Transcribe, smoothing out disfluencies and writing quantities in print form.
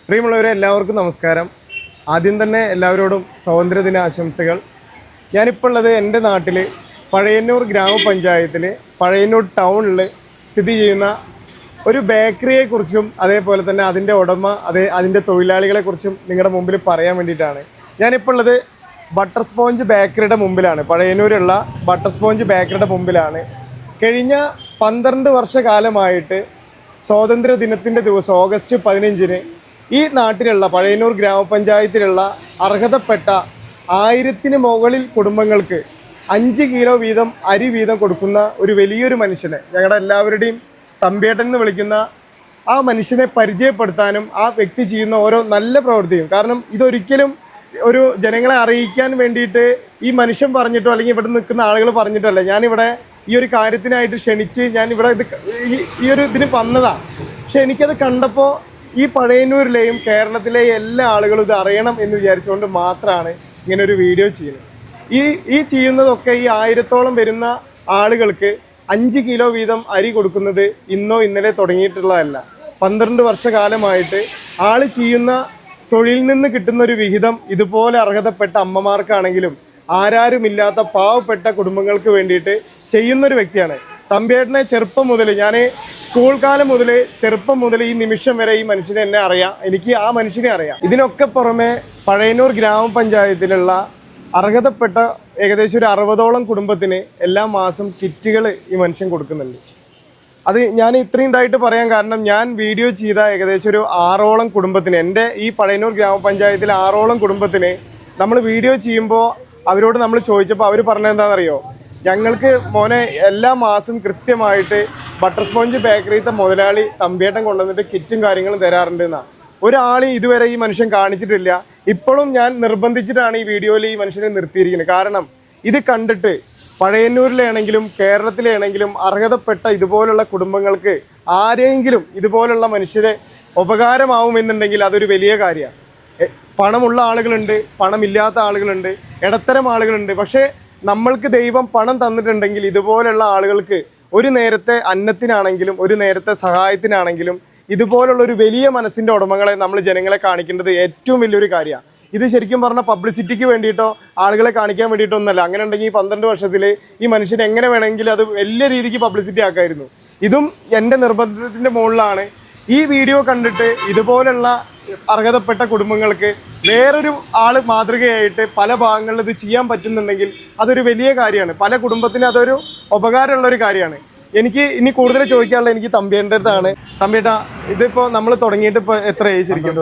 പ്രിയമുള്ളവരെ എല്ലാവർക്കും നമസ്കാരം. ആദ്യം തന്നെ എല്ലാവരോടും സ്വാതന്ത്ര്യദിന ആശംസകൾ. ഞാനിപ്പോൾ ഉള്ളത് എൻ്റെ നാട്ടിൽ പഴയന്നൂർ ഗ്രാമപഞ്ചായത്തിൽ പഴയന്നൂർ ടൗണിൽ സ്ഥിതി ചെയ്യുന്ന ഒരു ബേക്കറിയെക്കുറിച്ചും അതേപോലെ തന്നെ അതിൻ്റെ ഉടമ അതിൻ്റെ തൊഴിലാളികളെക്കുറിച്ചും നിങ്ങളുടെ മുമ്പിൽ പറയാൻ വേണ്ടിയിട്ടാണ്. ഞാനിപ്പോൾ ഉള്ളത് ബട്ടർ സ്പോഞ്ച് ബേക്കറിയുടെ മുമ്പിലാണ്. പഴയന്നൂരുള്ള ബട്ടർ സ്പോഞ്ച് ബേക്കറിയുടെ മുമ്പിലാണ്. കഴിഞ്ഞ 12 വർഷക്കാലമായിട്ട് സ്വാതന്ത്ര്യ ദിനത്തിൻ്റെ ദിവസം ഓഗസ്റ്റ് 15-ന് ഈ നാട്ടിലുള്ള പഴയന്നൂർ ഗ്രാമപഞ്ചായത്തിലുള്ള അർഹതപ്പെട്ട 1000-ന് മുകളിൽ കുടുംബങ്ങൾക്ക് 5 കിലോ വീതം അരി വീതം കൊടുക്കുന്ന ഒരു വലിയൊരു മനുഷ്യനെ, ഞങ്ങളുടെ എല്ലാവരുടെയും തമ്പിയേട്ടൻ എന്ന് വിളിക്കുന്ന ആ മനുഷ്യനെ പരിചയപ്പെടുത്താനും ആ വ്യക്തി ചെയ്യുന്ന ഓരോ നല്ല പ്രവൃത്തിയും, കാരണം ഇതൊരിക്കലും ഒരു ജനങ്ങളെ അറിയിക്കാൻ വേണ്ടിയിട്ട് ഈ മനുഷ്യൻ പറഞ്ഞിട്ടോ അല്ലെങ്കിൽ ഇവിടെ നിൽക്കുന്ന ആളുകൾ പറഞ്ഞിട്ടല്ല. ഞാനിവിടെ ഈ ഒരു കാര്യത്തിനായിട്ട് ക്ഷണിച്ച് ഞാനിവിടെ ഈ ഒരു ഇതിന് വന്നതാണ്. പക്ഷെ എനിക്കത് കണ്ടപ്പോൾ ഈ പഴയന്നൂരിലെയും കേരളത്തിലെയും എല്ലാ ആളുകളും ഇത് അറിയണം എന്ന് വിചാരിച്ചുകൊണ്ട് മാത്രമാണ് ഇങ്ങനെ ഒരു വീഡിയോ ചെയ്യുന്നത്. ഈ ചെയ്യുന്നതൊക്കെ ഈ 1000-ഓളം വരുന്ന ആളുകൾക്ക് 5 കിലോ വീതം അരി കൊടുക്കുന്നത് ഇന്നോ ഇന്നലെ തുടങ്ങിയിട്ടുള്ളതല്ല. 12 വർഷക്കാലമായിട്ട് ആൾ ചെയ്യുന്ന തൊഴിൽ നിന്ന് കിട്ടുന്ന ഒരു വിഹിതം ഇതുപോലെ അർഹതപ്പെട്ട അമ്മമാർക്കാണെങ്കിലും ആരാരുമില്ലാത്ത പാവപ്പെട്ട കുടുംബങ്ങൾക്ക് വേണ്ടിയിട്ട് ചെയ്യുന്നൊരു വ്യക്തിയാണ്. തമ്പിയേട്ടനെ ചെറുപ്പം മുതൽ, ഞാൻ സ്കൂൾ കാലം മുതൽ ചെറുപ്പം മുതൽ ഈ നിമിഷം വരെ ഈ മനുഷ്യനെ എന്നെ അറിയാം, എനിക്ക് ആ മനുഷ്യനെ അറിയാം. ഇതിനൊക്കെ പുറമെ പഴയന്നൂർ ഗ്രാമപഞ്ചായത്തിലുള്ള അർഹതപ്പെട്ട ഏകദേശം ഒരു 60-ഓളം കുടുംബത്തിന് എല്ലാ മാസം കിറ്റുകൾ ഈ മനുഷ്യൻ കൊടുക്കുന്നുണ്ട്. അത് ഞാൻ ഇത്രയും ഇതായിട്ട് പറയാൻ കാരണം, ഞാൻ വീഡിയോ ചെയ്ത ഏകദേശം ഒരു 6-ഓളം കുടുംബത്തിന്, എൻ്റെ ഈ പഴയന്നൂർ ഗ്രാമപഞ്ചായത്തിലെ 6-ഓളം കുടുംബത്തിന് നമ്മൾ വീഡിയോ ചെയ്യുമ്പോൾ അവരോട് നമ്മൾ ചോദിച്ചപ്പോൾ അവർ പറഞ്ഞത് എന്താണെന്നറിയോ? ഞങ്ങൾക്ക് മോനെ എല്ലാ മാസം കൃത്യമായിട്ട് ബട്ടർ സ്പോഞ്ച് ബേക്കറിത്തെ മുതലാളി തമ്പിയേട്ടൻ കൊണ്ടുവന്നിട്ട് കിറ്റും കാര്യങ്ങളും തരാറുണ്ട് എന്നാണ്. ഒരാൾ ഇതുവരെ ഈ മനുഷ്യൻ കാണിച്ചിട്ടില്ല. ഇപ്പോഴും ഞാൻ നിർബന്ധിച്ചിട്ടാണ് ഈ വീഡിയോയിൽ ഈ മനുഷ്യനെ നിർത്തിയിരിക്കുന്നത്. കാരണം ഇത് കണ്ടിട്ട് പഴയന്നൂരിലാണെങ്കിലും കേരളത്തിലാണെങ്കിലും അർഹതപ്പെട്ട ഇതുപോലുള്ള കുടുംബങ്ങൾക്ക് ആരെങ്കിലും ഇതുപോലുള്ള മനുഷ്യരെ ഉപകാരമാവുമെന്നുണ്ടെങ്കിൽ അതൊരു വലിയ കാര്യമാണ്. പണമുള്ള ആളുകളുണ്ട്, പണമില്ലാത്ത ആളുകളുണ്ട്, ഇടത്തരം ആളുകളുണ്ട്. പക്ഷേ നമ്മൾക്ക് ദൈവം പണം തന്നിട്ടുണ്ടെങ്കിൽ ഇതുപോലുള്ള ആളുകൾക്ക് ഒരു നേരത്തെ അന്നത്തിനാണെങ്കിലും ഒരു നേരത്തെ സഹായത്തിനാണെങ്കിലും ഇതുപോലുള്ള ഒരു വലിയ മനസ്സിൻ്റെ ഉടമകളെ നമ്മൾ ജനങ്ങളെ കാണിക്കേണ്ടത് ഏറ്റവും വലിയൊരു കാര്യമാണ്. ഇത് ശരിക്കും പറഞ്ഞാൽ പബ്ലിസിറ്റിക്ക് വേണ്ടിയിട്ടോ ആളുകളെ കാണിക്കാൻ വേണ്ടിയിട്ടോ ഒന്നല്ല. അങ്ങനെ ഉണ്ടെങ്കിൽ ഈ 12 വർഷത്തിൽ ഈ മനുഷ്യൻ എങ്ങനെ വേണമെങ്കിലും അത് വലിയ രീതിക്ക് പബ്ലിസിറ്റി ആക്കായിരുന്നു. ഇതും എൻ്റെ നിർബന്ധത്തിൻ്റെ മുകളിലാണ്. ഈ വീഡിയോ കണ്ടിട്ട് ഇതുപോലുള്ള അർഹതപ്പെട്ട കുടുംബങ്ങൾക്ക് വേറൊരു ആൾ മാതൃകയായിട്ട് പല ഭാഗങ്ങളിൽ ഇത് ചെയ്യാൻ പറ്റുന്നുണ്ടെങ്കിൽ അതൊരു വലിയ കാര്യമാണ്. പല കുടുംബത്തിനും അതൊരു ഉപകാരമുള്ളൊരു കാര്യമാണ്. എനിക്ക് ഇനി കൂടുതൽ ചോദിക്കാനുള്ള എനിക്ക് തമ്പിയേൻ്റെ അടുത്താണ്. തമ്പിയേട്ടാ, ഇതിപ്പോൾ നമ്മൾ തുടങ്ങിയിട്ട് ഇപ്പോൾ എത്ര ഏജ് ശരിക്കും?